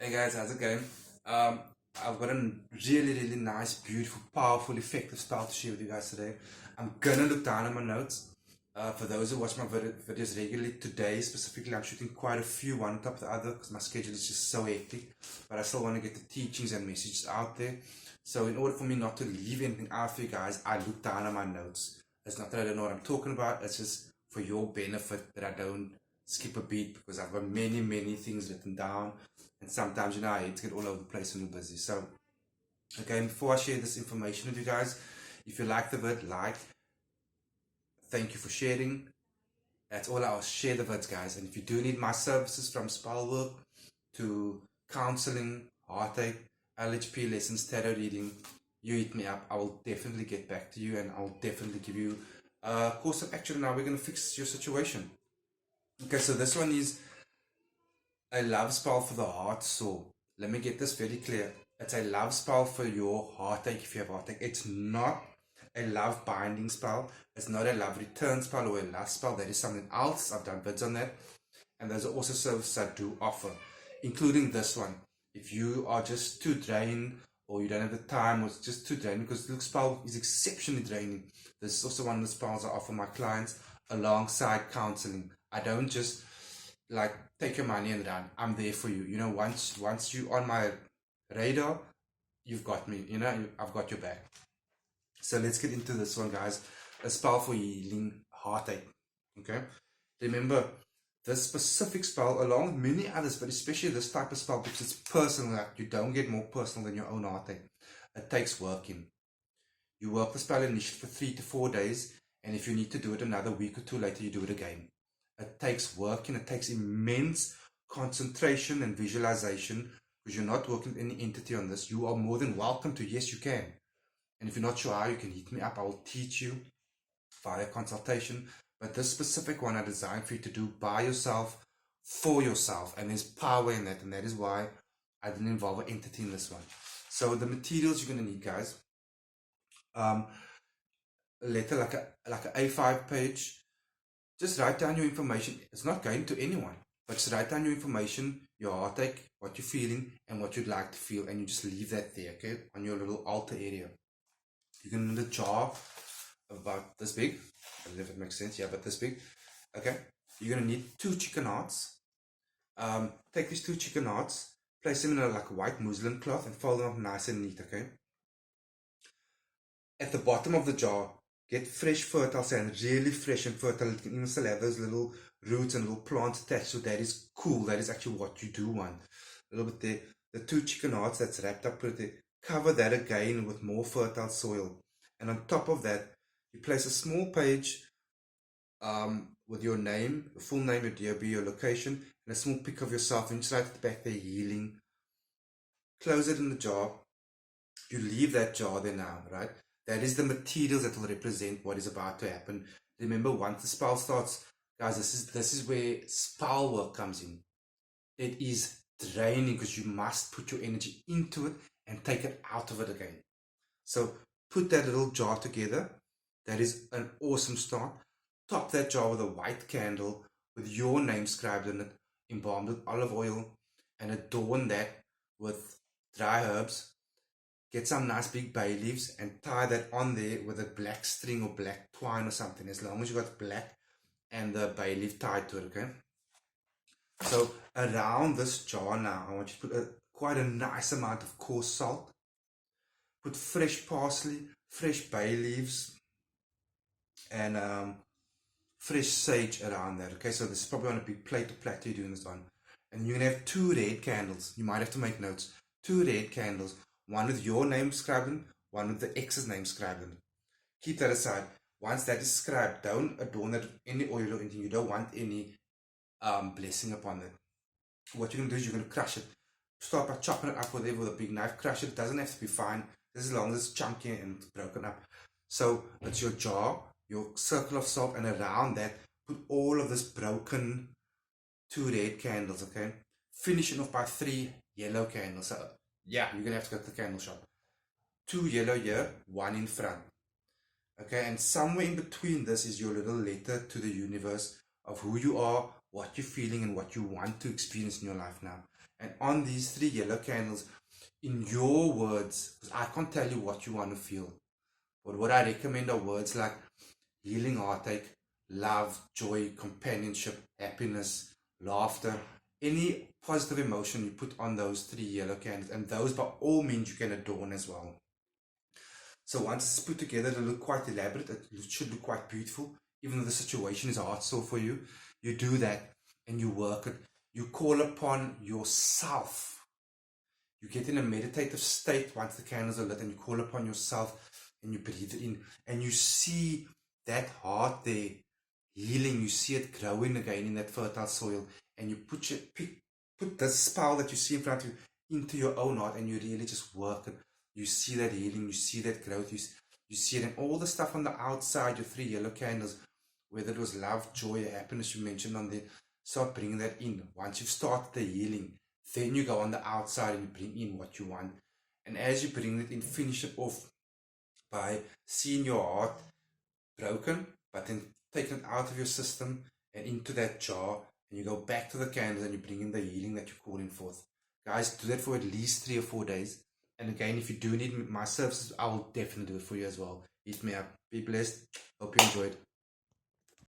Hey guys, how's it going? Um, I've got a really nice, beautiful, powerful, effective style to share with you guys today. I'm gonna look down at my notes. For those who watch my videos regularly, today specifically, I'm shooting quite a few one on top of the other because my schedule is just so hectic. But I still want to get the teachings and messages out there. So in order for me not to leave anything out for you guys, I look down at my notes. It's not that I don't know what I'm talking about. It's just for your benefit that I don't skip a beat because I've got many things written down, and sometimes I hate to get all over the place when you're busy. So again, before I share this information with you guys, if you like the vid, thank you for sharing. That's all. I'll share the vids, guys. And if you do need my services, from spell work to counseling, heartache, LHP lessons, tarot reading, you hit me up. I will definitely get back to you, and I'll definitely give you a course of action. Now we're going to fix your situation. Okay, so this one is a love spell for the heart sore. Let me get this very clear. It's a love spell for your heartache if you have heartache. It's not a love binding spell. It's not a love return spell or a lust spell. That is something else. I've done vids on that. And there's also services I do offer, including this one. If you are just too drained or you don't have the time or it's just too draining, because the spell is exceptionally draining. This is also one of the spells I offer my clients alongside counseling. I don't just like take your money and run. I'm there for you. You know, once you on my radar, you've got me. You know, I've got your back. So let's get into this one, guys. A spell for healing heartache. Okay. Remember, this specific spell, along with many others, but especially this type of spell, because it's personal. Like you don't get more personal than your own heartache. It takes working. You work the spell initially for 3 to 4 days, and if you need to do it another week or two later, you do it again. It takes work and it takes immense concentration and visualization, because you're not working with any entity on this. You are more than welcome to. Yes, you can. And if you're not sure how, you can hit me up. I will teach you via consultation. But this specific one I designed for you to do by yourself, for yourself. And there's power in that. And that is why I didn't involve an entity in this one. So the materials you're going to need, guys. A letter like a A5 page. Just write down your information. It's not going to anyone, but just write down your information, your heartache, what you're feeling, and what you'd like to feel, and you just leave that there, okay, on your little altar area. You can need a jar about this big. I don't know if it makes sense. Yeah, but this big. Okay. You're gonna need 2 chicken hearts. Take these 2 chicken hearts, place them in a white muslin cloth, and fold them up nice and neat. Okay. At the bottom of the jar, get fresh fertile sand, really fresh and fertile. You can even still have those little roots and little plants attached. So that is cool. That is actually what you do want. A little bit there. The 2 chicken hearts that's wrapped up, put it there. Cover that again with more fertile soil. And on top of that, you place a small page with your name, your full name, your DOB, your location, and a small pic of yourself. And just write at the back there, healing. Close it in the jar. You leave that jar there now, right? That is the materials that will represent what is about to happen. Remember, once the spell starts, guys, this is where spell work comes in. It is draining because you must put your energy into it and take it out of it again. So put that little jar together. That is an awesome start. Top that jar with a white candle with your name scribed in it, embalmed with olive oil, and adorn that with dry herbs. Get some nice big bay leaves and tie that on there with a black string or black twine or something, as long as you got black and the bay leaf tied to it, okay? So around this jar now, I want you to put quite a nice amount of coarse salt. Put fresh parsley, fresh bay leaves, and fresh sage around that, okay? So this is probably on a big plate or platter you're doing this on. And you're going to have 2 red candles. You might have to make notes. 2 red candles. One with your name scribed in, one with the ex's name scribed in. Keep that aside. Once that is scribed, don't adorn it with any oil or anything. You don't want any blessing upon it. What you're going to do is you're going to crush it. Start by chopping it up with a big knife. Crush it. It doesn't have to be fine. Just as long as it's chunky and broken up. So it's your jar, your circle of salt, and around that, put all of this broken 2 red candles, okay? Finish it off by 3 yellow candles. So yeah, you're gonna have to go to the candle shop. 2 yellow here, 1 in front. Okay, and somewhere in between this is your little letter to the universe of who you are, what you're feeling, and what you want to experience in your life now. And on these 3 yellow candles, in your words, because I can't tell you what you want to feel, but what I recommend are words like healing heartache, love, joy, companionship, happiness, laughter, any positive emotion you put on those 3 yellow candles, and those by all means you can adorn as well. So once it's put together, it'll look quite elaborate. It should look quite beautiful. Even though the situation is hard still for you, you do that and you work it. You call upon yourself. You get in a meditative state once the candles are lit, and you call upon yourself and you breathe it in. And you see that heart there healing. You see it growing again in that fertile soil. And you put this spell that you see in front of you into your own heart, and you really just work it. You see that healing, you see that growth, you see it, and all the stuff on the outside, your 3 yellow candles, whether it was love, joy, happiness you mentioned on there, start bringing that in. Once you've started the healing, then you go on the outside and you bring in what you want. And as you bring it in, finish it off by seeing your heart broken, but then taken it out of your system and into that jar, and you go back to the candles and you bring in the healing that you're calling forth. Guys, do that for at least 3 or 4 days. And again, if you do need my services, I will definitely do it for you as well. Hit me up. Be blessed. Hope you enjoyed.